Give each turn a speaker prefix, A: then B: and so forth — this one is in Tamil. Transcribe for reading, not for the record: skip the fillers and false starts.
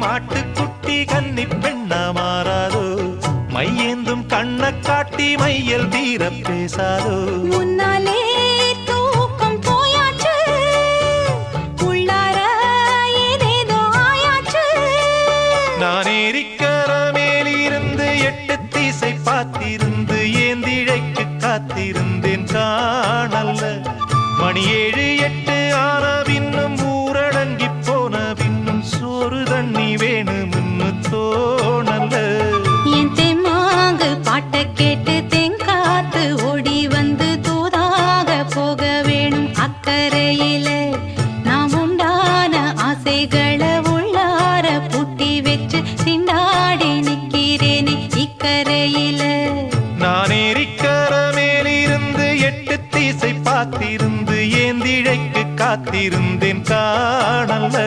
A: மாட்டுக்குட்டி கன்னி பெண்ணா மாறாதோ மையேந்தும் கண்ண காட்டி மையல் தீர பேசாதோ
B: முன்னாலே தூக்கம் போயாச்சு உள்ளார ஏதேதோ ஆயாச்சு
A: நான் ஏரிக்கர மேலிருந்து 8 திசை பார்த்திருந்து ஏந்திழைக்கு காத்திருந்தேன் காணல்ல மணி 7 8 ஆன பின்னும் ஊரடங்கி போன பின்னும் சோறு தண்ணி வேணும்னு தோணல்ல
B: என் தெம்மாங்கு பாட்ட கேட்டு தெங்காத்து ஓடி வந்து தூதாக போக வேணும் அக்கறையில நாம் உண்டான ஆசைகளை உள்ளார பூட்டி வச்சு திண்டாடி நிக்கிறேனே இக்கரையில
A: நான் ஏரிக்கர மேலிருந்து 8 திசை பார்த்திருந்து ஏந்திழைக்கு காத்திருந்தேன் காணல்ல